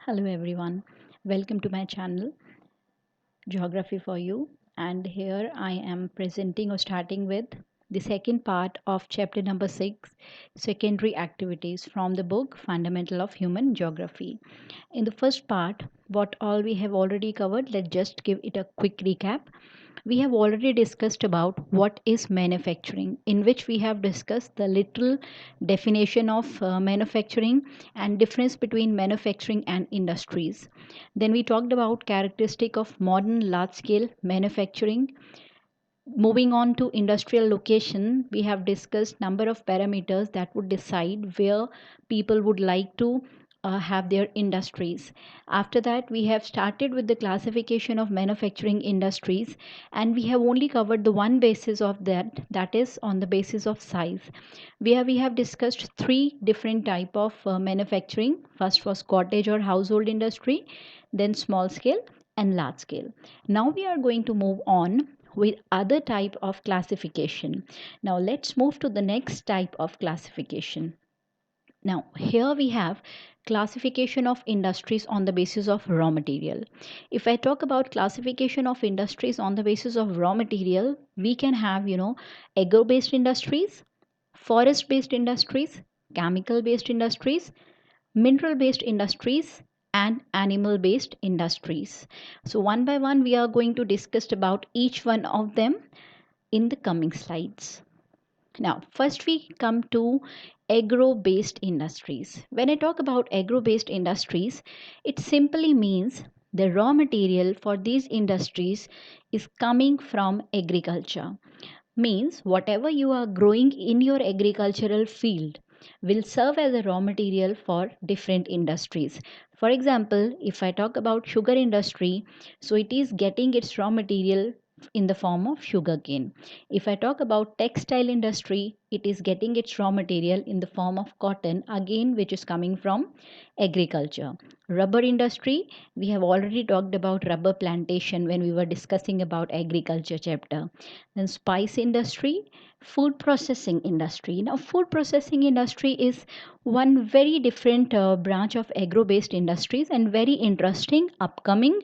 Hello everyone, welcome to my channel Geography for You, and here I am presenting or starting with the second part of chapter number 6, secondary activities from the book Fundamental of Human Geography. In the first part, what all we have already covered, let's just give it a quick recap. We have already discussed about what is manufacturing, in which we have discussed the literal definition of manufacturing and difference between manufacturing and industries. Then we talked about characteristic of modern large scale manufacturing. Moving on to industrial location, we have discussed number of parameters that would decide where people would like to have their industries. After that, we have started with the classification of manufacturing industries, and we have only covered the one basis of that, that is on the basis of size. We have discussed three different type of manufacturing. First was cottage or household industry, then small scale and large scale. Now we are going to move on with other type of classification. Now let's move to the next type of classification. Now here we have classification of industries on the basis of raw material. If I talk about classification of industries on the basis of raw material, we can have, agro based industries, forest based industries, chemical based industries, mineral based industries, and animal based industries. So one by one we are going to discuss about each one of them in the coming slides. Now first we come to agro based industries. When I talk about agro based industries, it simply means the raw material for these industries is coming from agriculture. Means whatever you are growing in your agricultural field will serve as a raw material for different industries. For example, if I talk about sugar industry, so it is getting its raw material in the form of sugarcane. If I talk about textile industry, it is getting its raw material in the form of cotton, again which is coming from agriculture. Rubber industry, we have already talked about rubber plantation when we were discussing about agriculture chapter. Then spice industry, food processing industry. Now food processing industry is one very different branch of agro based industries and very interesting upcoming.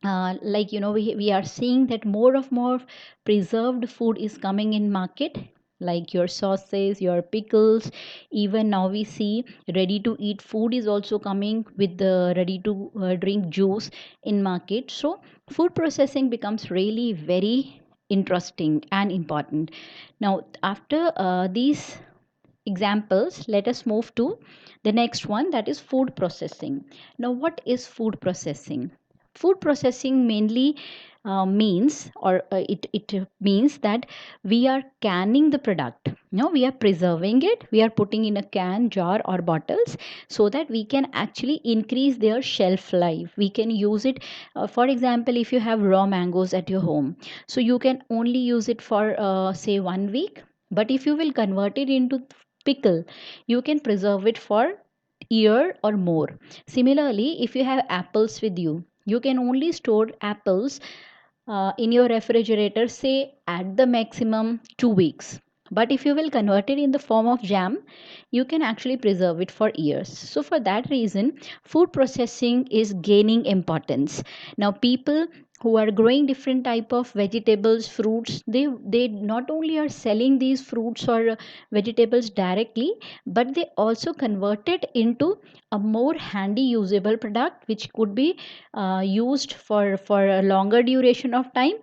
We are seeing that more preserved food is coming in market, like your sauces, your pickles. Even now we see ready to eat food is also coming with the ready to drink juice in market. So food processing becomes really very interesting and important. Now after these examples, let us move to the next one, that is food processing. Now what is food processing? Food processing mainly means, or it means that we are canning the product. No, we are preserving it, we are putting in a can, jar or bottles, so that we can actually increase their shelf life. We can use it, for example, if you have raw mangoes at your home, so you can only use it for say 1 week. But if you will convert it into pickle, you can preserve it for year or more. Similarly, if you have apples with you, you can only store apples in your refrigerator, say at the maximum 2 weeks. But if you will convert it in the form of jam, you can actually preserve it for years. So for that reason, food processing is gaining importance. Now people who are growing different type of vegetables, fruits, they not only are selling these fruits or vegetables directly, but they also convert it into a more handy usable product which could be used for a longer duration of time.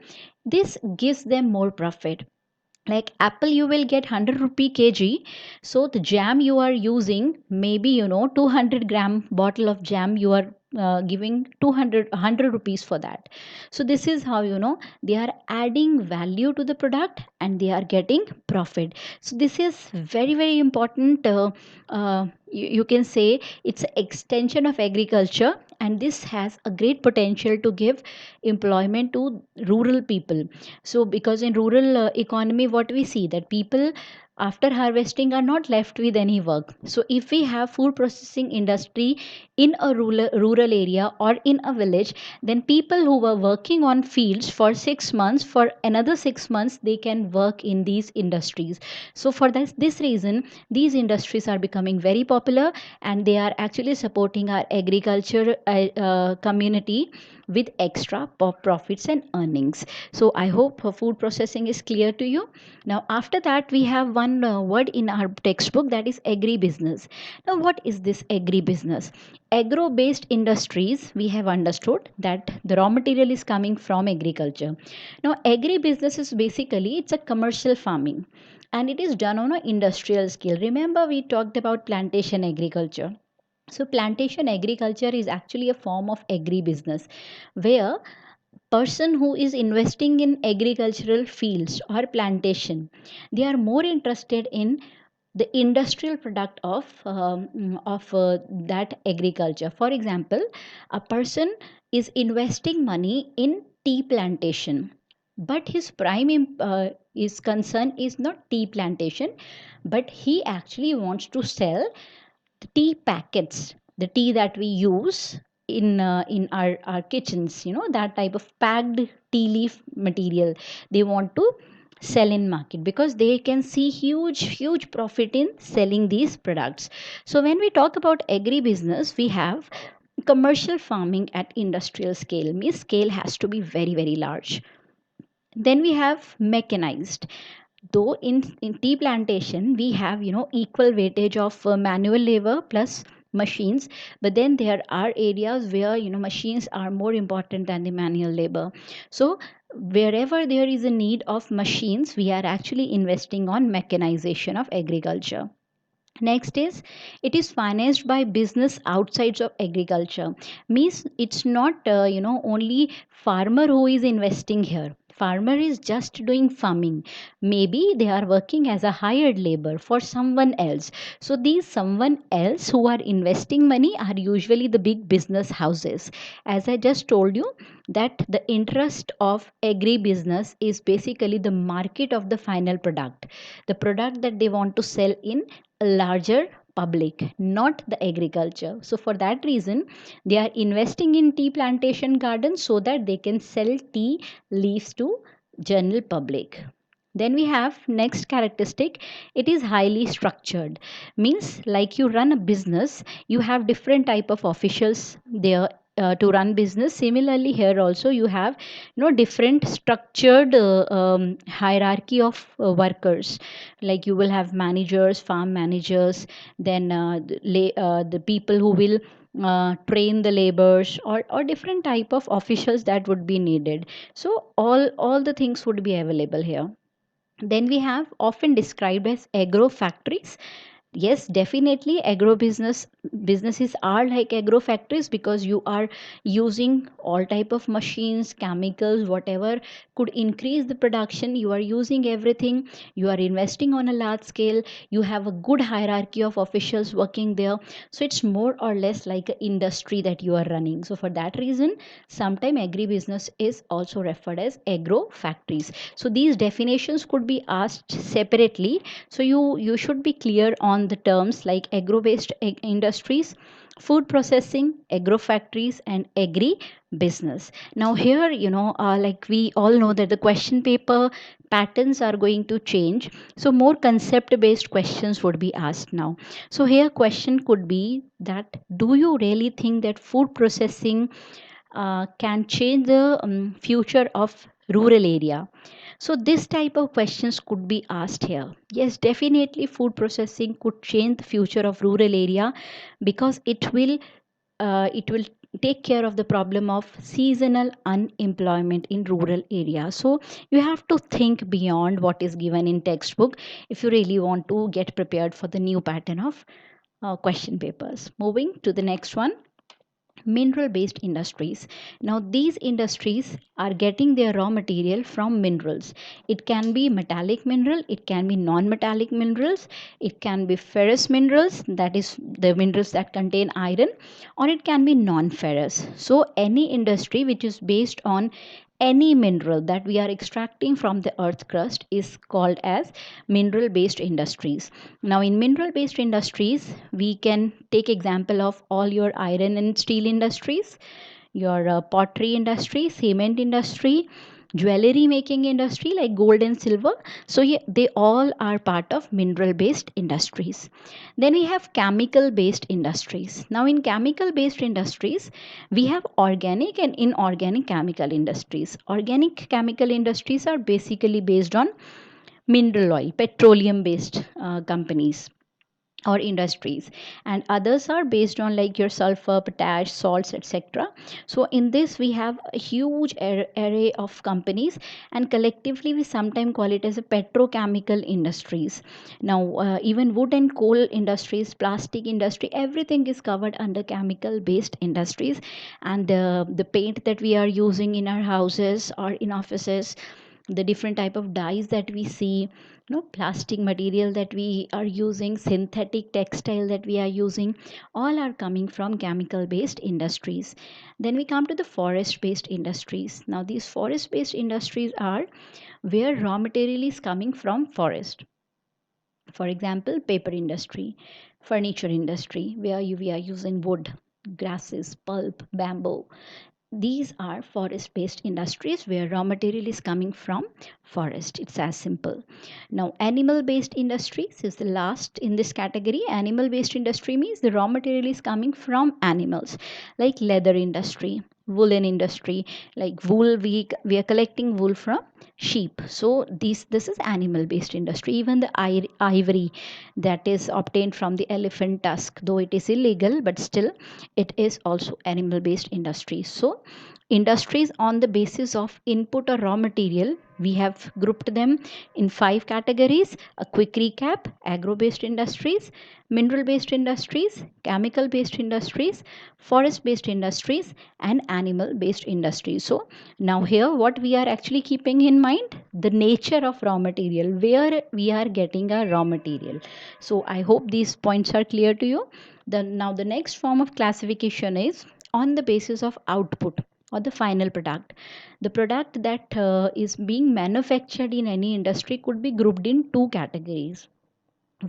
This gives them more profit. Like apple, you will get 100 rupee kg, so the jam you are using, maybe 200-gram bottle of jam you are giving 100 rupees for that. So this is how they are adding value to the product and they are getting profit. So this is very very important. You can say it's an extension of agriculture, and this has a great potential to give employment to rural people. So because in rural economy, what we see that people after harvesting are not left with any work. So if we have food processing industry in a rural area or in a village, then people who were working on fields for 6 months, for another 6 months they can work in these industries. So for this reason, these industries are becoming very popular, and they are actually supporting our agriculture community with extra profits and earnings. So I hope food processing is clear to you. Now after that, we have one word in our textbook, that is agribusiness. Now what is this agribusiness? Agro based industries, we have understood that the raw material is coming from agriculture. Now agribusiness is basically, it's a commercial farming, and it is done on an industrial scale. Remember we talked about plantation agriculture. So plantation agriculture is actually a form of agribusiness, where person who is investing in agricultural fields or plantation, they are more interested in the industrial product of that agriculture. For example, a person is investing money in tea plantation, but his is concern is not tea plantation, but he actually wants to sell the tea packets, the tea that we use in our kitchens, that type of packed tea leaf material they want to sell in market, because they can see huge profit in selling these products. So when we talk about agribusiness, we have commercial farming at industrial scale, means scale has to be very large. Then we have mechanized. Though in tea plantation we have equal weightage of manual labor plus machines, but then there are areas where machines are more important than the manual labor. So wherever there is a need of machines, we are actually investing on mechanization of agriculture. Next is, it is financed by business outsides of agriculture. Means it's not only farmer who is investing here. Farmer is just doing farming. Maybe they are working as a hired labor for someone else. So these someone else who are investing money are usually the big business houses. As I just told you, that the interest of agribusiness is basically the market of the final product, the product that they want to sell in a larger public, not the agriculture. So for that reason, they are investing in tea plantation gardens so that they can sell tea leaves to general public. Then we have next characteristic, it is highly structured. Means like you run a business, you have different type of officials there to run business. Similarly here also you have different structured hierarchy of workers. Like you will have managers, farm managers, then the people who will train the laborers, or different type of officials that would be needed. So all the things would be available here. Then we have often described as agro factories. Yes, definitely agro businesses are like agro factories, because you are using all type of machines, chemicals, whatever could increase the production. You are using everything, you are investing on a large scale, you have a good hierarchy of officials working there. So it's more or less like an industry that you are running. So for that reason, sometime agribusiness is also referred as agro factories. So these definitions could be asked separately. So you should be clear on the terms like agro based industries, food processing, agro factories, and agri business. Now here, like we all know that the question paper patterns are going to change, so more concept based questions would be asked now. So here question could be that, do you really think that food processing can change the future of rural area? So this type of questions could be asked here. Yes, definitely food processing could change the future of rural area, because it will take care of the problem of seasonal unemployment in rural area. So you have to think beyond what is given in textbook if you really want to get prepared for the new pattern of question papers. Moving to the next one, mineral based industries. Now these industries are getting their raw material from minerals. It can be metallic mineral, it can be non metallic minerals, it can be ferrous minerals, that is the minerals that contain iron, or it can be non ferrous. So any industry which is based on any mineral that we are extracting from the earth crust is called as mineral based industries. Now in mineral based industries, we can take example of all your iron and steel industries, your pottery industry, cement industry, jewelry making industry like gold and silver. So yeah, they all are part of mineral based industries. Then we have chemical based industries. Now in chemical based industries, we have organic and inorganic chemical industries. Organic chemical industries are basically based on mineral oil, petroleum based companies or industries, and others are based on like your sulfur, potash, salts, etc. So in this we have a huge array of companies, and collectively we sometimes call it as a petrochemical industries. Now even wood and coal industries, plastic industry, everything is covered under chemical based industries. And the paint that we are using in our houses or in offices, the different type of dyes that we see, plastic material that we are using, synthetic textile that we are using, all are coming from chemical based industries. Then we come to the forest based industries. Now these forest based industries are where raw material is coming from forest. For example, paper industry, furniture industry, where we are using wood, grasses, pulp, bamboo. These are forest based industries where raw material is coming from forest. It's as simple. Now animal based industries is the last in this category. Animal based industry means the raw material is coming from animals, like leather industry, woolen industry, like wool, we are collecting wool from sheep. So this is animal based industry. Even the ivory that is obtained from the elephant tusk, though it is illegal, but still it is also animal based industry. So industries on the basis of input or raw material, we have grouped them in 5 categories. A quick recap: agro based industries, mineral based industries, chemical based industries, forest based industries, and animal based industries. So now here what we are actually keeping in mind, the nature of raw material, where we are getting our raw material. So I hope these points are clear to you. Now the next form of classification is on the basis of output or the final product. The product that is being manufactured in any industry could be grouped in 2 categories.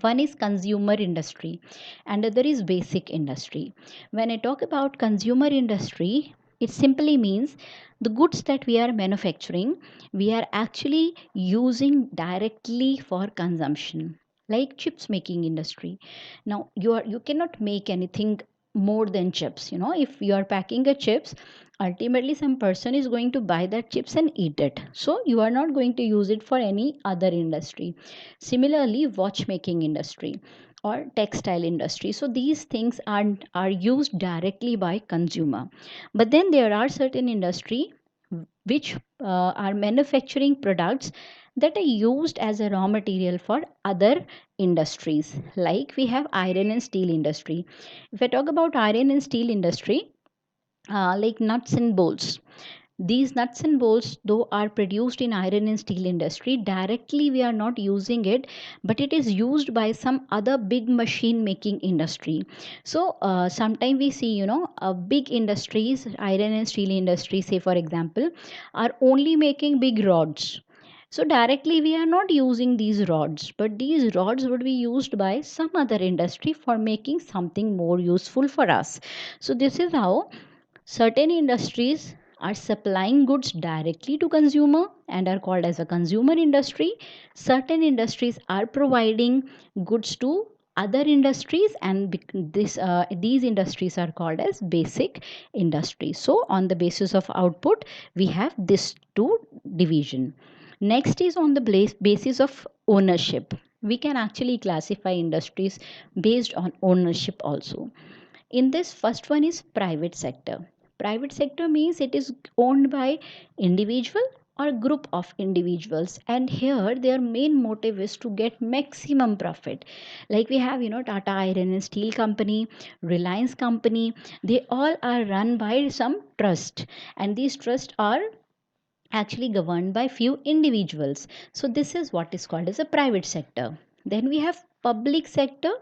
One is consumer industry and other is basic industry. When I talk about consumer industry, it simply means the goods that we are manufacturing, we are actually using directly for consumption, like chips making industry. Now you cannot make anything more than chips. If you are packing a chips, ultimately some person is going to buy that chips and eat it, so you are not going to use it for any other industry. Similarly, watchmaking industry or textile industry, so these things are used directly by consumer. But then there are certain industry which are manufacturing products that are used as a raw material for other industries. Like we have iron and steel industry. If I talk about iron and steel industry, like nuts and bolts, these nuts and bolts, though are produced in iron and steel industry, directly we are not using it, but it is used by some other big machine making industry. So sometimes we see, big industries, iron and steel industry, say for example, are only making big rods. So directly we are not using these rods, but these rods would be used by some other industry for making something more useful for us. So this is how certain industries are supplying goods directly to consumer and are called as a consumer industry. Certain industries are providing goods to other industries, and these industries are called as basic industries. So on the basis of output, we have this two division. Next is on the basis of ownership. We can actually classify industries based on ownership also. In this, first one is private sector. Private sector means it is owned by individual or group of individuals, and here their main motive is to get maximum profit. Like we have, Tata Iron and Steel Company, Reliance Company, they all are run by some trust, and these trusts are actually governed by few individuals. So this is what is called as a private sector. Then we have public sector.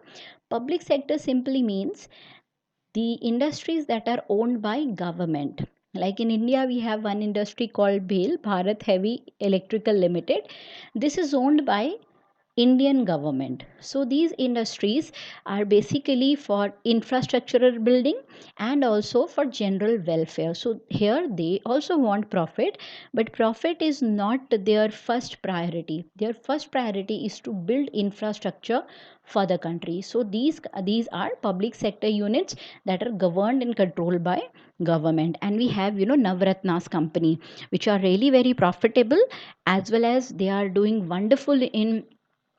Public sector simply means the industries that are owned by government. Like in India, we have one industry called BHEL, Bharat Heavy Electrical Limited. This is owned by Indian government. So these industries are basically for infrastructural building and also for general welfare. So here they also want profit, but profit is not their first priority. Their first priority is to build infrastructure for the country. So these are public sector units that are governed and controlled by government. And we have, Navratna's company, which are really very profitable, as well as they are doing wonderful in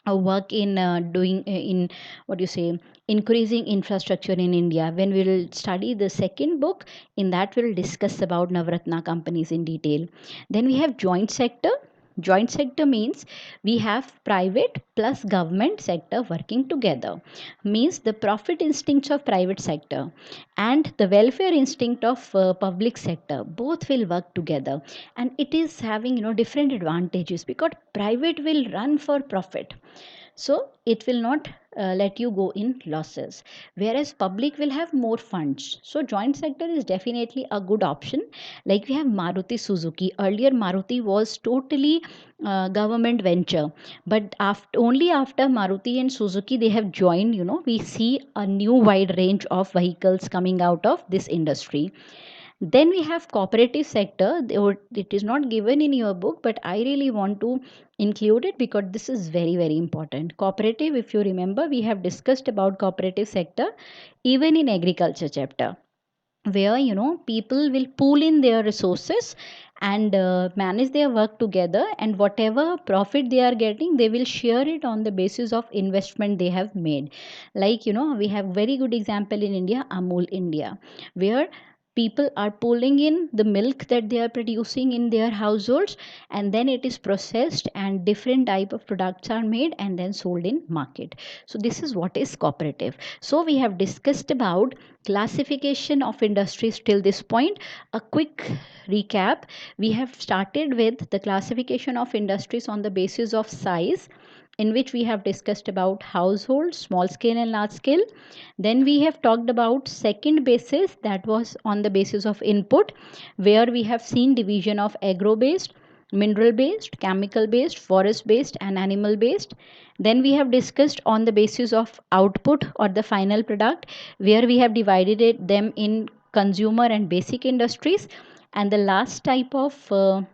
work in doing in what you say, increasing infrastructure in India. When we will study the second book, in that we'll discuss about Navratna companies in detail. Then we have joint sector. Joint sector means we have private plus government sector working together. Means the profit instincts of private sector and the welfare instinct of public sector both will work together. And it is having, different advantages, because private will run for profit, so it will not let you go in losses, whereas public will have more funds. So joint sector is definitely a good option. Like we have Maruti Suzuki. Earlier Maruti was totally government venture, but only after Maruti and Suzuki they have joined, we see a new wide range of vehicles coming out of this industry. Then we have cooperative sector. It is not given in your book, but I really want to include it because this is very very important. Cooperative, if you remember, we have discussed about cooperative sector even in agriculture chapter, where people will pool in their resources and manage their work together, and whatever profit they are getting, they will share it on the basis of investment they have made. Like, we have very good example in India, Amul India, where people are pulling in the milk that they are producing in their households, and then it is processed and different type of products are made and then sold in market. So this is what is cooperative. So we have discussed about classification of industries till this point. A quick recap: we have started with the classification of industries on the basis of size, in which we have discussed about household, small scale and large scale. Then we have talked about second basis, that was on the basis of input, where we have seen division of agro based, mineral based, chemical based, forest based and animal based. Then we have discussed on the basis of output or the final product, where we have divided them in consumer and basic industries. And the last type of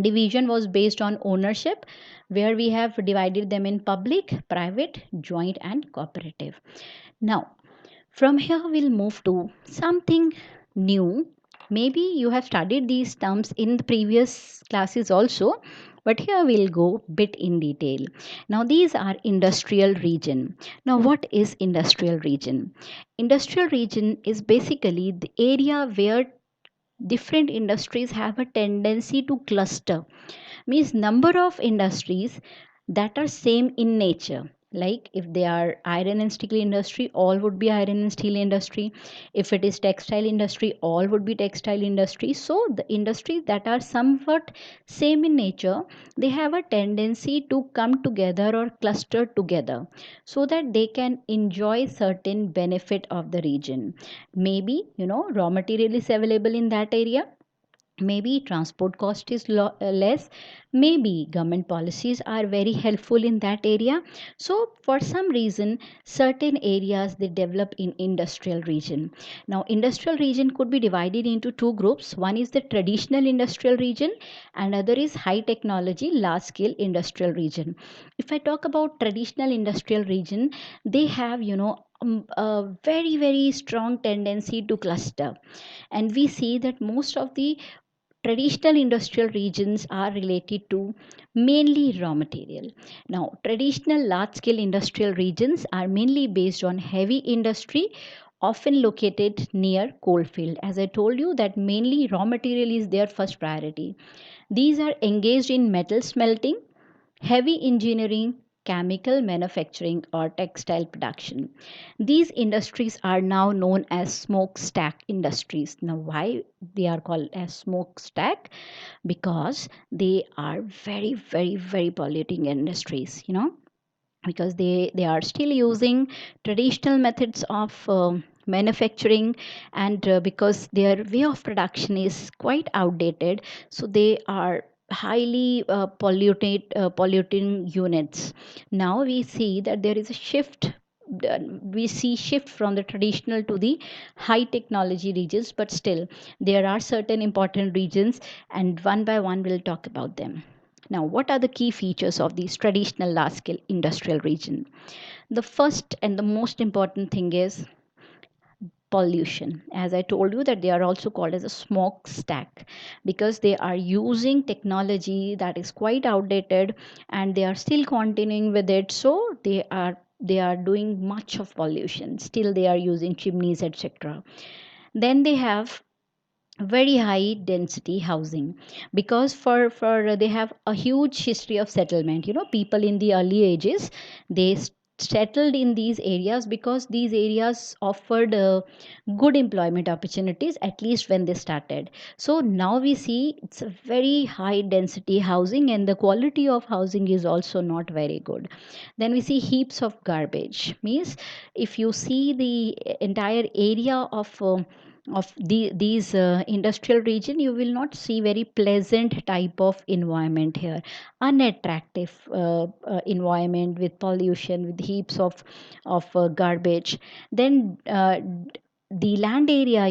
division was based on ownership, where we have divided them in public, private, joint and cooperative. Now from here we'll move to something new. Maybe you have studied these terms in the previous classes also, but here we'll go bit in detail. Now these are industrial region. Now what is industrial region? Industrial region is basically the area where different industries have a tendency to cluster. Means number of industries that are same in nature. Like if they are iron and steel industry, all would be iron and steel industry. If it is textile industry, all would be textile industry. So the industries that are somewhat same in nature, they have a tendency to come together or cluster together, so that they can enjoy certain benefit of the region. Maybe, raw material is available in that area, maybe transport cost is less, maybe government policies are very helpful in that area. So for some reason certain areas they develop in industrial region. Now industrial region could be divided into two groups. One is the traditional industrial region and other is high technology large scale industrial region. If I talk about traditional industrial region, they have, a very very strong tendency to cluster. And we see that most of the traditional industrial regions are related to mainly raw material. Now, traditional large scale industrial regions are mainly based on heavy industry, often located near coalfield. As I told you, that mainly raw material is their first priority. These are engaged in metal smelting, heavy engineering, chemical manufacturing, or textile production. These industries are now known as smokestack industries. Now, why they are called as smokestack? Because they are very, very, very polluting industries, because they are still using traditional methods of manufacturing, and because their way of production is quite outdated, so they are highly polluting units. Now we see that there is a shift, we see shift from the traditional to the high technology regions, but still there are certain important regions, and one by one we'll talk about them. Now, what are the key features of these traditional large scale industrial region? The first and the most important thing is pollution. As I told you, that they are also called as a smokestack, because they are using technology that is quite outdated, and they are still continuing with it, so they are doing much of pollution, still they are using chimneys, etc. Then they have very high density housing, because for they have a huge history of settlement. People in the early ages, they settled in these areas because these areas offered good employment opportunities, at least when they started. So now we see it's a very high density housing, and the quality of housing is also not very good. Then we see heaps of garbage, means if you see the entire area of these industrial region, you will not see very pleasant type of environment here. Unattractive environment with pollution, with heaps of garbage. Then the land area,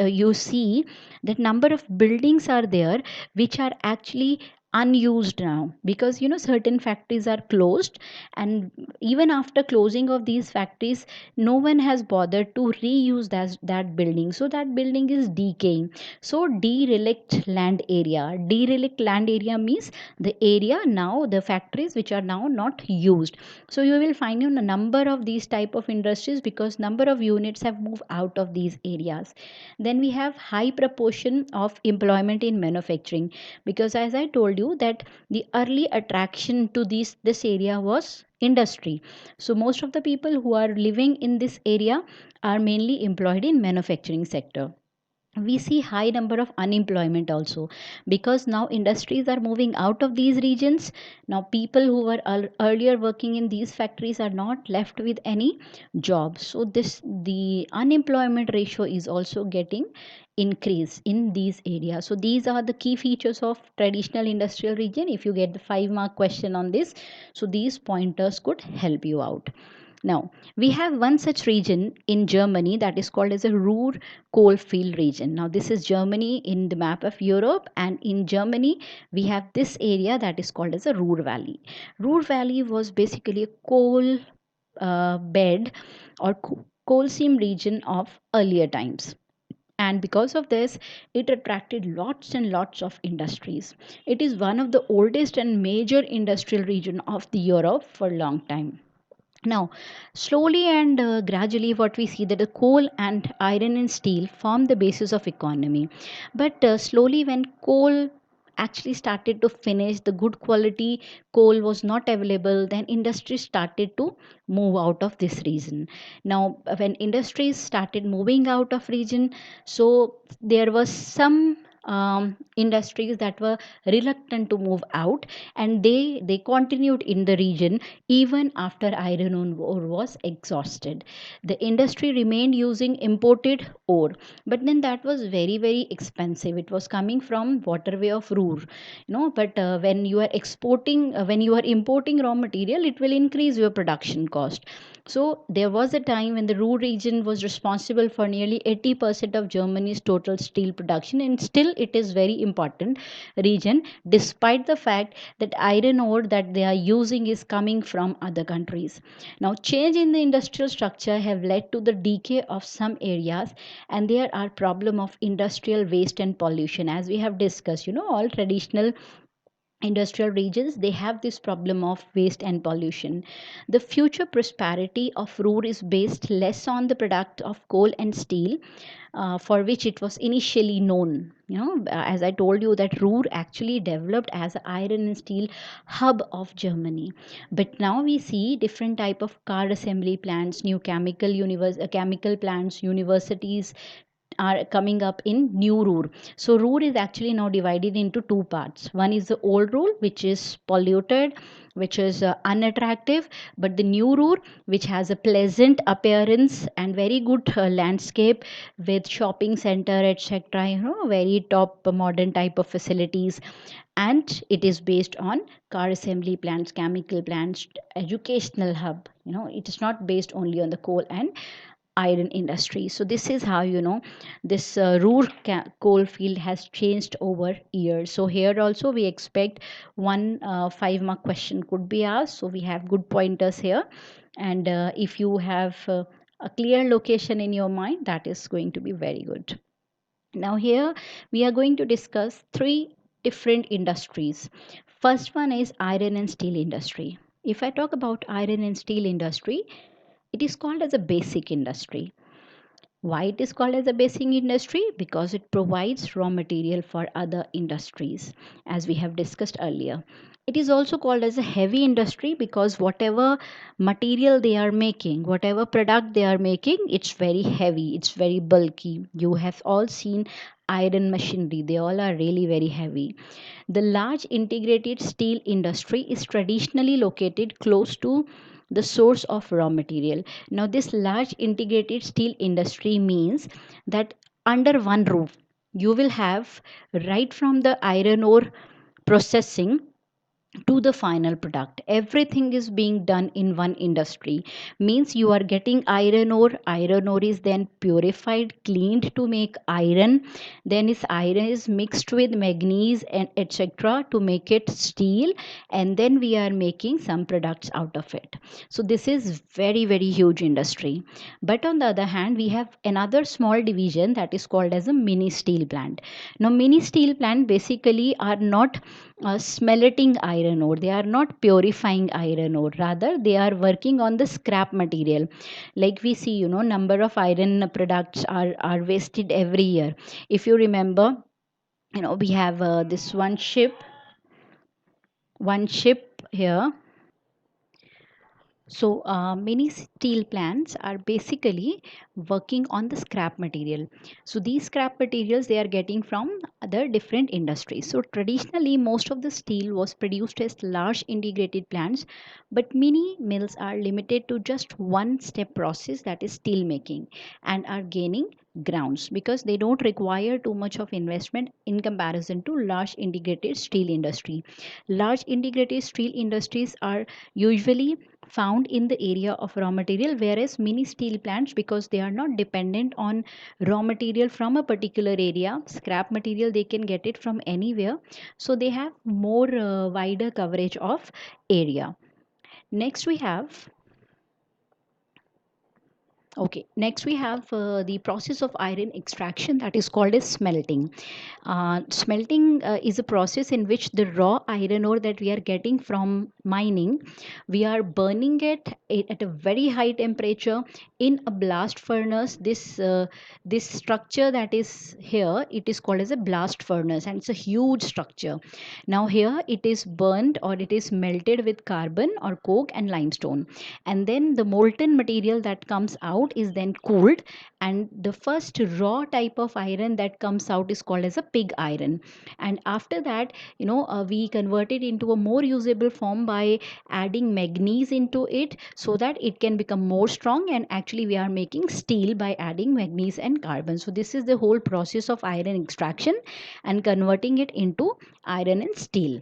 you see that number of buildings are there which are actually unused now, because certain factories are closed, and even after closing of these factories, no one has bothered to reuse that building, so that building is decaying. So derelict land area means the area now, the factories which are now not used. So you will find a number of these type of industries, because number of units have moved out of these areas. Then we have high proportion of employment in manufacturing, because as I told you that the early attraction to this area was industry. So most of the people who are living in this area are mainly employed in manufacturing sector. We see high number of unemployment also, because now industries are moving out of these regions. Now people who were earlier working in these factories are not left with any jobs, so this the unemployment ratio is also getting increase in these areas. So these are the key features of traditional industrial region. If you get the 5 mark question on this, so these pointers could help you out. Now, we have one such region in Germany that is called as a Ruhr coalfield region. Now, this is Germany in the map of Europe, and in Germany, we have this area that is called as a Ruhr Valley. Ruhr Valley was basically a coal bed or coal seam region of earlier times, and because of this it attracted lots and lots of industries. It is one of the oldest and major industrial region of the Europe for a long time. Now, slowly and gradually, what we see that the coal and iron and steel form the basis of economy. But slowly, when coal actually started to finish, the good quality coal was not available, then industries started to move out of this region. Now, when industries started moving out of region, so there was some industries that were reluctant to move out, and they continued in the region even after iron ore was exhausted. The industry remained using imported ore, but then that was very very expensive. It was coming from waterway of Ruhr, but when you are exporting, when you are importing raw material, it will increase your production cost. So there was a time when the Ruhr region was responsible for nearly 80% of Germany's total steel production, and still it is very important region, despite the fact that iron ore that they are using is coming from other countries. Now, change in the industrial structure have led to the decay of some areas, and there are problem of industrial waste and pollution. As we have discussed, all traditional industrial regions, they have this problem of waste and pollution. The future prosperity of Ruhr is based less on the product of coal and steel, for which it was initially known. As I told you, that Ruhr actually developed as an iron and steel hub of Germany. But now we see different type of car assembly plants, new chemical plants, universities, are coming up in new Ruhr. So Ruhr is actually now divided into two parts. One is the old Ruhr, which is polluted, which is unattractive, but the new Ruhr, which has a pleasant appearance and very good landscape with shopping center, etc. Very top modern type of facilities, and it is based on car assembly plants, chemical plants, educational hub. It is not based only on the coal and iron industry. So this is how this Ruhr coal field has changed over years. So here also we expect one 5 mark question could be asked. So we have good pointers here, and if you have a clear location in your mind, that is going to be very good. Now here we are going to discuss three different industries. First one is iron and steel industry. If I talk about iron and steel industry, it is called as a basic industry. Why it is called as a basic industry? Because it provides raw material for other industries, as we have discussed earlier. It is also called as a heavy industry because whatever material they are making, whatever product they are making, it's very heavy, it's very bulky. You have all seen iron machinery, they all are really very heavy. The large integrated steel industry is traditionally located close to the source of raw material. Now, this large integrated steel industry means that under one roof, you will have right from the iron ore processing to the final product, everything is being done in one industry. Means you are getting iron ore is then purified, cleaned to make iron, then is iron is mixed with manganese and etc to make it steel, and then we are making some products out of it. So this is very very huge industry. But on the other hand, we have another small division that is called as a mini steel plant. Now mini steel plant basically are not smelting iron ore, they are not purifying iron ore, rather they are working on the scrap material. Like we see, number of iron products are wasted every year. If you remember, we have this one ship here. So, many steel plants are basically working on the scrap material. So, these scrap materials they are getting from other different industries. So, traditionally, most of the steel was produced as large integrated plants, but many mills are limited to just one step process, that is steel making, and are gaining grounds because they don't require too much of investment in comparison to large integrated steel industry. Large integrated steel industries are usually found in the area of raw material, whereas mini steel plants, because they are not dependent on raw material from a particular area, scrap material they can get it from anywhere, so they have more wider coverage of area. Next we have Okay, next we have the process of iron extraction, that is called as smelting. Smelting is a process in which the raw iron ore that we are getting from mining, we are burning it at a very high temperature in a blast furnace. This structure that is here, it is called as a blast furnace, and it's a huge structure. Now here it is burned or it is melted with carbon or coke and limestone, and then the molten material that comes out is then cooled, and the first raw type of iron that comes out is called as a pig iron. And after that, we convert it into a more usable form by adding manganese into it so that it can become more strong, and actually we are making steel by adding manganese and carbon. So this is the whole process of iron extraction and converting it into iron and steel.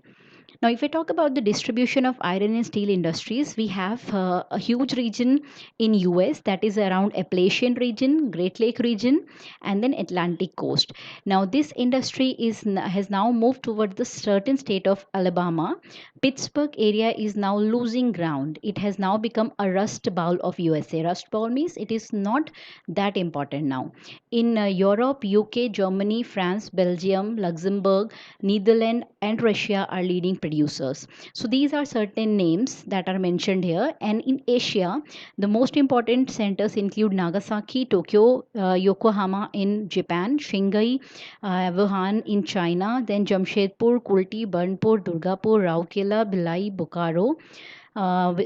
Now, if we talk about the distribution of iron and steel industries, we have a huge region in US, that is around Appalachian region, Great Lake region, and then Atlantic coast. Now, this industry has now moved toward the certain state of Alabama. Pittsburgh area is now losing ground. It has now become a rust bowl of USA. Rust bowl means it is not that important now. In Europe, UK, Germany, France, Belgium, Luxembourg, Netherlands, and Russia are leading producers. So these are certain names that are mentioned here. And in Asia, the most important centers include Nagasaki, Tokyo, Yokohama in Japan, Shanghai, Wuhan in China, then Jamshedpur, Kulti, Burnpur, Durgapur, Rourkela, Bhilai, Bokaro,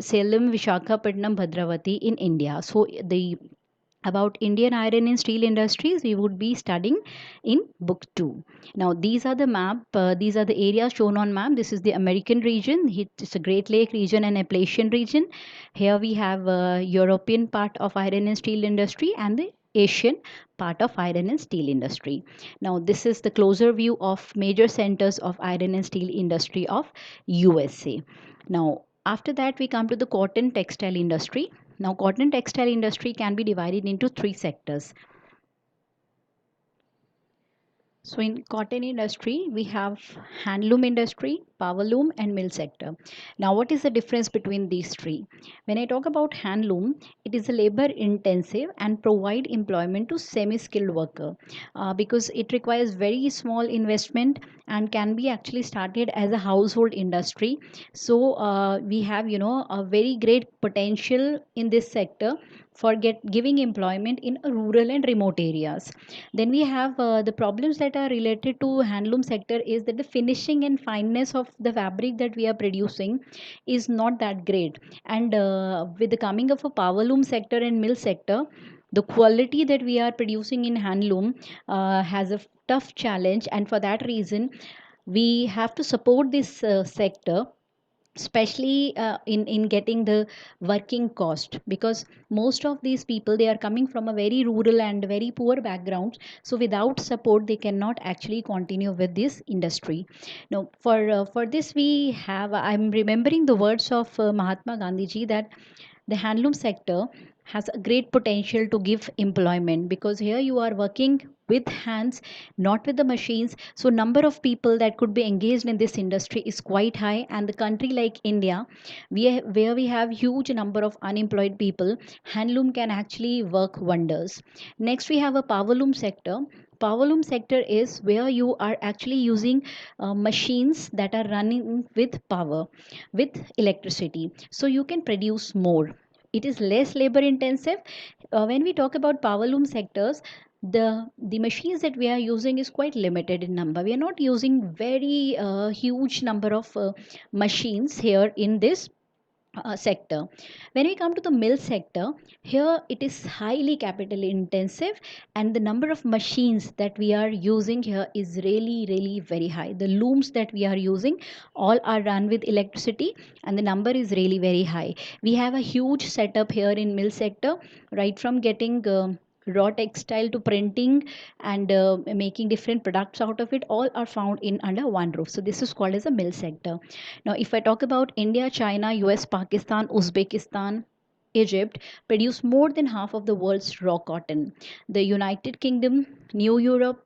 Salem, Vishakhapatnam, Bhadravati in India. So the about Indian iron and steel industries, we would be studying in book 2. Now, these are the map, these are the areas shown on map. This is the American region, it's a Great Lake region and Appalachian region. Here we have European part of iron and steel industry and the Asian part of iron and steel industry. Now, this is the closer view of major centers of iron and steel industry of USA. Now, after that, we come to the cotton textile industry. Now, cotton textile industry can be divided into three sectors. So in cotton industry, we have handloom industry, power loom and mill sector. Now, what is the difference between these three? When I talk about handloom, it is a labor intensive and provide employment to semi-skilled worker because it requires very small investment and can be actually started as a household industry. So we have, a very great potential in this sector for giving employment in rural and remote areas. Then we have the problems that are related to handloom sector is that the finishing and fineness of the fabric that we are producing is not that great. And with the coming of a power loom sector and mill sector, the quality that we are producing in handloom has a tough challenge, and for that reason we have to support this sector, especially in getting the working cost, because most of these people, they are coming from a very rural and very poor background, so without support they cannot actually continue with this industry. Now for this we have, I'm remembering the words of Mahatma Gandhi ji, that the handloom sector has a great potential to give employment, because here you are working with hands, not with the machines. So number of people that could be engaged in this industry is quite high, and the country like India, where we have huge number of unemployed people, handloom can actually work wonders. Next we have a power loom sector. Power loom sector is where you are actually using machines that are running with power, with electricity, so you can produce more. It is less labor intensive. When we talk about power loom sectors, the machines that we are using is quite limited in number. We are not using very huge number of machines here in this sector. When we come to the mill sector, here it is highly capital intensive, and the number of machines that we are using here is really, really very high. The looms that we are using all are run with electricity, and the number is really very high. We have a huge setup here in mill sector, right from getting raw textile to printing and making different products out of it, all are found in under one roof. So this is called as a mill sector. Now, if I talk about India, China, US, Pakistan, Uzbekistan, Egypt produce more than half of the world's raw cotton. The United Kingdom, Northwest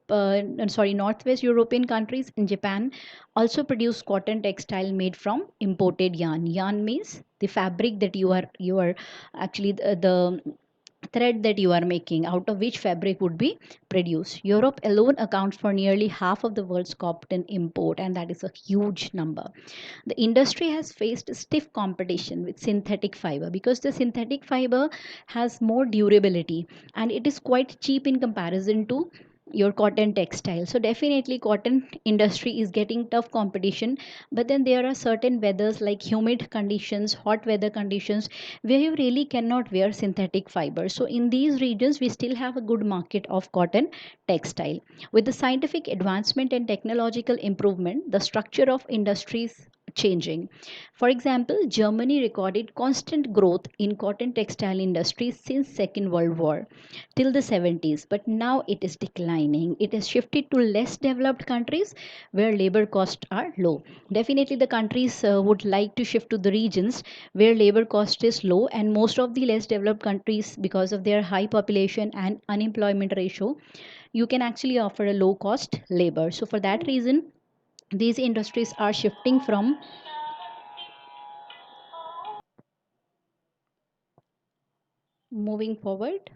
European countries, and Japan also produce cotton textile made from imported yarn. Yarn means the fabric that you are actually the thread that you are making, out of which fabric would be produced. Europe alone accounts for nearly half of the world's cotton import, and that is a huge number. The industry has faced stiff competition with synthetic fiber, because the synthetic fiber has more durability and it is quite cheap in comparison to your cotton textile. So definitely cotton industry is getting tough competition, but then there are certain weathers like humid conditions, hot weather conditions, where you really cannot wear synthetic fiber. So in these regions we still have a good market of cotton textile. With the scientific advancement and technological improvement, the structure of industries changing. For example, Germany recorded constant growth in cotton textile industry since Second World War till the 70s, but now it is declining. It has shifted to less developed countries where labor costs are low. Definitely the countries would like to shift to the regions where labor cost is low, and most of the less developed countries, because of their high population and unemployment ratio, you can actually offer a low cost labor. So for that reason, these industries are shifting from. Moving forward,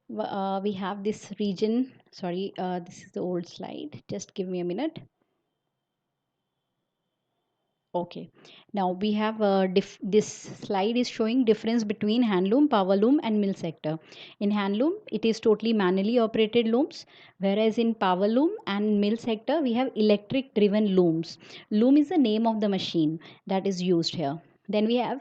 we have this region. Sorry, this is the old slide. Just give me a minute. Okay. Now we have this slide is showing difference between handloom, power loom, and mill sector. In handloom, it is totally manually operated looms, whereas in power loom and mill sector, we have electric driven looms. Loom is the name of the machine that is used here. Then we have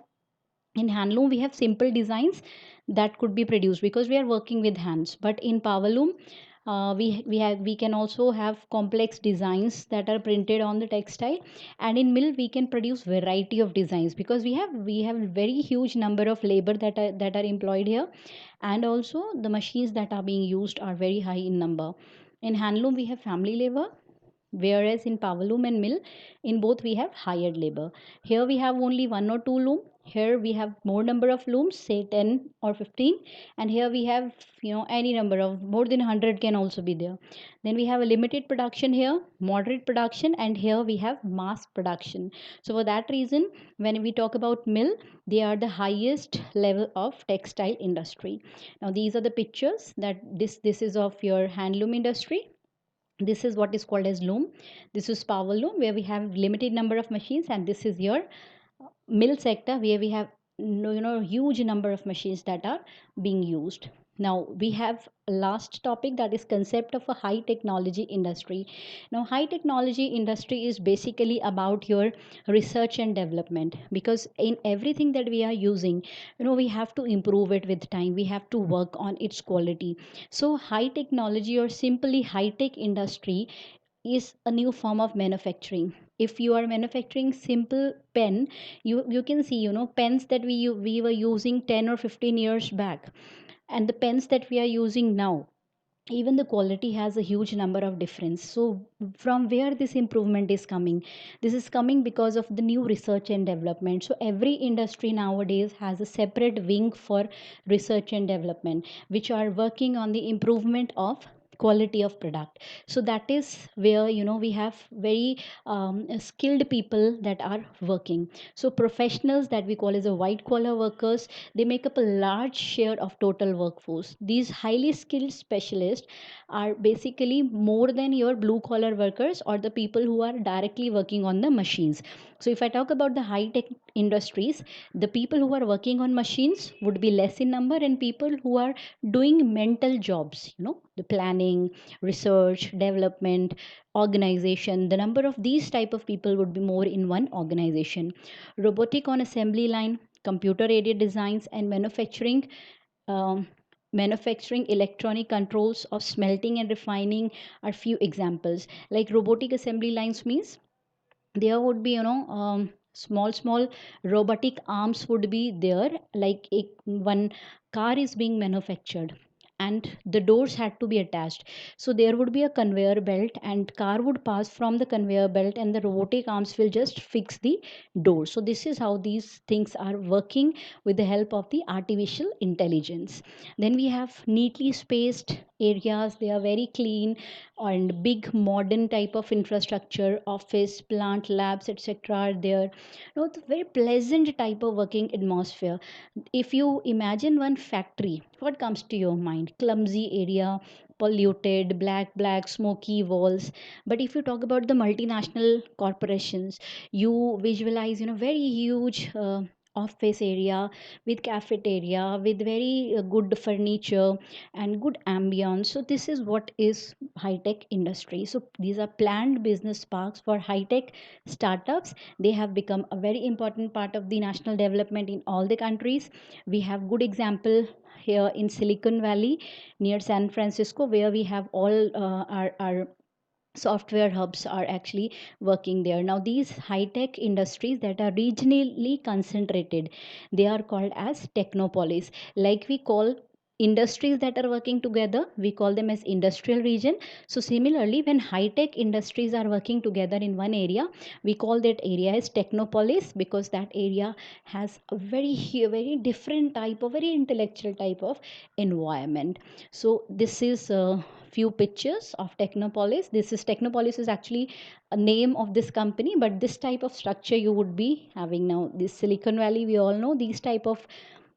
In handloom we have simple designs that could be produced because we are working with hands, but in powerloom we can also have complex designs that are printed on the textile. And in mill we can produce variety of designs because we have very huge number of labor that are employed here, and also the machines that are being used are very high in number. In handloom we have family labor, whereas in powerloom and mill, in both we have hired labor. Here we have only one or two loom, here we have more number of looms, say 10 or 15, and here we have any number of more than 100 can also be there. Then we have a limited production here, moderate production, and here we have mass production. So for that reason, when we talk about mill, they are the highest level of textile industry. Now these are the pictures that this is of your handloom industry. This is what is called as loom. This is power loom where we have limited number of machines, and this is your mill sector where we have huge number of machines that are being used. Now we have a last topic, that is concept of a high technology industry. Now high technology industry is basically about your research and development, because in everything that we are using, we have to improve it with time, we have to work on its quality. So high technology or simply high tech industry is a new form of manufacturing. If you are manufacturing simple pen, you can see pens that we were using 10 or 15 years back, and the pens that we are using now, even the quality has a huge number of difference. So from where this improvement is coming? This is coming because of the new research and development. So every industry nowadays has a separate wing for research and development, which are working on the improvement of quality of product. So that is where we have very skilled people that are working. So professionals that we call as a white collar workers, they make up a large share of total workforce. These highly skilled specialists are basically more than your blue collar workers or the people who are directly working on the machines. So if I talk about the high tech industries, the people who are working on machines would be less in number, and people who are doing mental jobs, the planning, research, development, organization, the number of these type of people would be more in one organization. Robotic on assembly line, computer aided designs, and um, manufacturing electronic controls of smelting and refining are few examples. Like robotic assembly lines means there would be small robotic arms would be there, like one car is being manufactured and the doors had to be attached. So there would be a conveyor belt and car would pass from the conveyor belt, and the robotic arms will just fix the door. So this is how these things are working with the help of the artificial intelligence. Then we have neatly spaced areas, they are very clean, and big modern type of infrastructure, office, plant, labs, etc. are there. It's a very pleasant type of working atmosphere. If you imagine one factory, what comes to your mind? Clumsy area, polluted, black smoky walls. But if you talk about the multinational corporations, you visualize very huge office area with cafeteria, with very good furniture and good ambience. So this is what is high tech industry. So these are planned business parks for high tech startups. They have become a very important part of the national development in all the countries. We have good example here in Silicon Valley near San Francisco, where we have all our software hubs are actually working there. Now these high tech industries that are regionally concentrated, they are called as technopolis. Like we call industries that are working together, we call them as industrial region. So similarly, when high tech industries are working together in one area, we call that area as technopolis, because that area has a very different type of very intellectual type of environment. So this is few pictures of Technopolis. This is Technopolis is actually a name of this company, but this type of structure you would be having now. This Silicon Valley, we all know these type of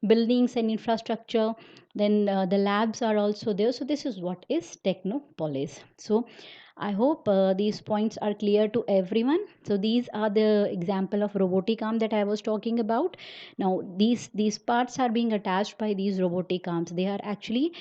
buildings and infrastructure. Then the labs are also there. So this is what is Technopolis. So I hope these points are clear to everyone. So these are the example of robotic arm that I was talking about. Now these parts are being attached by these robotic arms. They are actually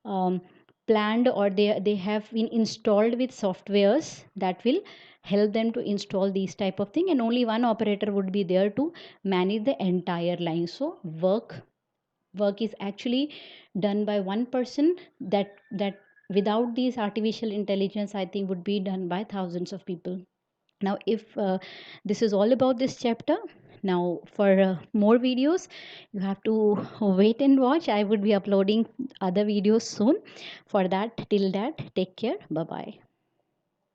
um, planned, or they have been installed with softwares that will help them to install these type of thing, and only one operator would be there to manage the entire line. So work is actually done by one person, that without these artificial intelligence, I think, would be done by thousands of people. Now, if this is all about this chapter, now for more videos, you have to wait and watch. I would be uploading other videos soon. For that, till that, take care. Bye bye.